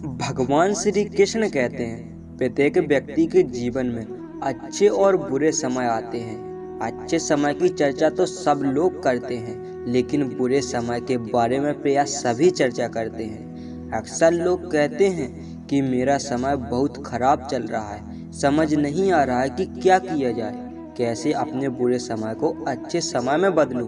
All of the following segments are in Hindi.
भगवान श्री कृष्ण कहते हैं प्रत्येक व्यक्ति के जीवन में अच्छे और बुरे समय आते हैं। अच्छे समय की चर्चा तो सब लोग करते हैं, लेकिन बुरे समय के बारे में प्रायः सभी चर्चा करते हैं। अक्सर लोग कहते हैं कि मेरा समय बहुत खराब चल रहा है, समझ नहीं आ रहा है कि क्या किया जाए, कैसे अपने बुरे समय को अच्छे समय में बदलूं।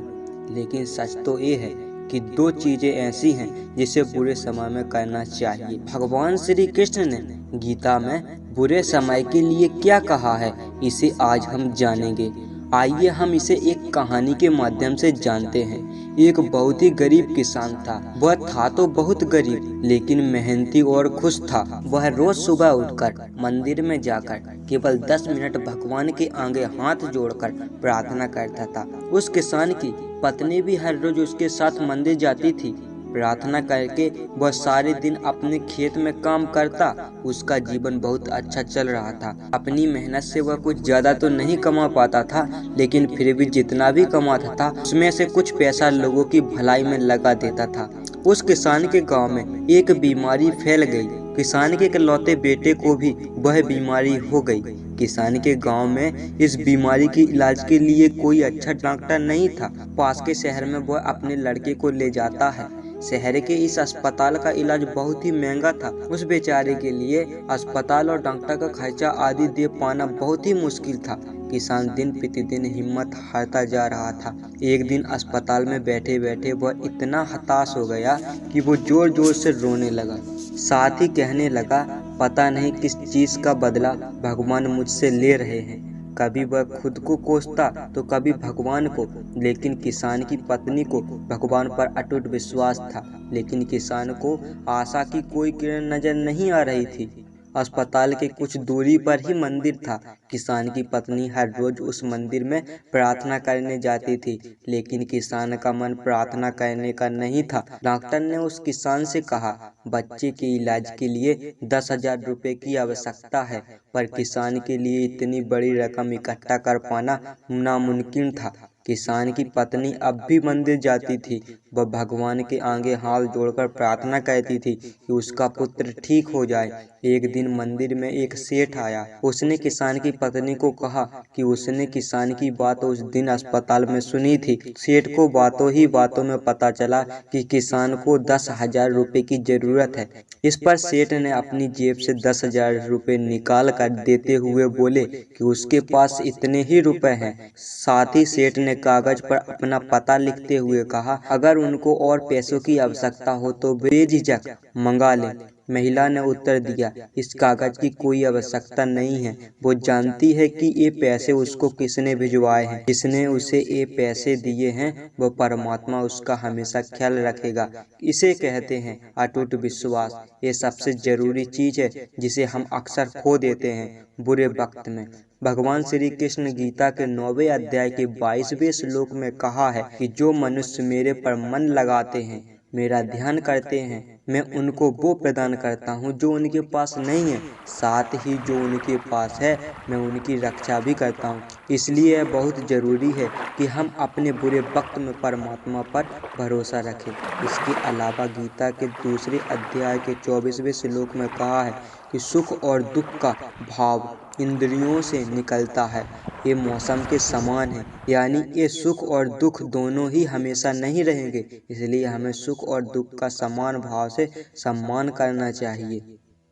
लेकिन सच तो ये है कि दो चीजें ऐसी हैं जिसे बुरे समय में करना चाहिए। भगवान श्री कृष्ण ने गीता में बुरे समय के लिए क्या कहा है, इसे आज हम जानेंगे। आइए हम इसे एक कहानी के माध्यम से जानते हैं। एक बहुत ही गरीब किसान था। वह था तो बहुत गरीब, लेकिन मेहनती और खुश था। वह रोज सुबह उठकर मंदिर में जाकर केवल 10 मिनट भगवान के आगे हाथ जोड़कर प्रार्थना करता था। उस किसान की पत्नी भी हर रोज उसके साथ मंदिर जाती थी। प्रार्थना करके वह सारे दिन अपने खेत में काम करता। उसका जीवन बहुत अच्छा चल रहा था। अपनी मेहनत से वह कुछ ज्यादा तो नहीं कमा पाता था, लेकिन फिर भी जितना भी कमाता था उसमें से कुछ पैसा लोगों की भलाई में लगा देता था। उस किसान के गांव में एक बीमारी फैल गई। किसान के इकलौते बेटे को भी वह बीमारी हो गई। किसान के गांव में इस बीमारी के इलाज के लिए कोई अच्छा डॉक्टर नहीं था। पास के शहर में वह अपने लड़के को ले जाता है। शहर के इस अस्पताल का इलाज बहुत ही महंगा था। उस बेचारे के लिए अस्पताल और डॉक्टर का खर्चा आदि दे पाना बहुत ही मुश्किल था। किसान दिन प्रतिदिन हिम्मत हारता जा रहा था। एक दिन अस्पताल में बैठे बैठे वह इतना हताश हो गया कि वो जोर जोर से रोने लगा। साथ ही कहने लगा, पता नहीं किस चीज का बदला भगवान मुझसे ले रहे हैं। कभी वह खुद को कोसता तो कभी भगवान को, लेकिन किसान की पत्नी को भगवान पर अटूट विश्वास था। लेकिन किसान को आशा की कोई किरण नजर नहीं आ रही थी। अस्पताल के कुछ दूरी पर ही मंदिर था। किसान की पत्नी हर रोज उस मंदिर में प्रार्थना करने जाती थी, लेकिन किसान का मन प्रार्थना करने का नहीं था। डॉक्टर ने उस किसान से कहा, बच्चे के इलाज के लिए 10,000 रुपए की आवश्यकता है, पर किसान के लिए इतनी बड़ी रकम इकट्ठा कर पाना नामुमकिन था। किसान की पत्नी अब भी मंदिर जाती थी। वह भगवान के आगे हाथ जोड़कर प्रार्थना करती थी कि उसका पुत्र ठीक हो जाए। एक दिन मंदिर में एक सेठ आया। उसने किसान की पत्नी को कहा कि उसने किसान की बात उस दिन अस्पताल में सुनी थी। सेठ को बातों ही बातों में पता चला कि किसान को 10,000 रुपए की जरूरत है। इस पर सेठ ने अपनी जेब से 10,000 रुपए निकाल कर देते हुए बोले कि उसके पास इतने ही रुपए हैं। साथ ही सेठ ने कागज पर अपना पता लिखते हुए कहा, अगर उनको और पैसों की आवश्यकता हो तो बेझिझक मंगा लें। महिला ने उत्तर दिया, इस कागज की कोई आवश्यकता नहीं है। वो जानती है कि ये पैसे उसको किसने भिजवाए हैं। जिसने उसे ये पैसे दिए हैं वो परमात्मा उसका हमेशा ख्याल रखेगा। इसे कहते हैं अटूट विश्वास। ये सबसे जरूरी चीज है जिसे हम अक्सर खो देते हैं बुरे वक्त में। भगवान श्री कृष्ण गीता के 9वें अध्याय के 22वें श्लोक में कहा है कि जो मनुष्य मेरे पर मन लगाते हैं, मेरा ध्यान करते हैं, मैं उनको वो प्रदान करता हूँ जो उनके पास नहीं है। साथ ही जो उनके पास है मैं उनकी रक्षा भी करता हूँ। इसलिए यह बहुत जरूरी है कि हम अपने बुरे वक्त में परमात्मा पर भरोसा रखें। इसके अलावा गीता के दूसरे अध्याय के 24वें श्लोक में कहा है कि सुख और दुख का भाव इंद्रियों से निकलता है। ये मौसम के समान है, यानी ये सुख और दुख दोनों ही हमेशा नहीं रहेंगे। इसलिए हमें सुख और दुख का समान भाव से सम्मान करना चाहिए।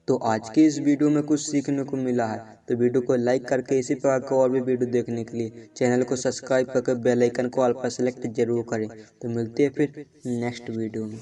तो आज के इस वीडियो में कुछ सीखने को मिला है, तो वीडियो को लाइक करके इसी प्रकार का और भी वीडियो देखने के लिए चैनल को सब्सक्राइब करके बेल आइकन को ऑल पर सेलेक्ट जरूर करें। तो मिलते हैं फिर नेक्स्ट वीडियो में।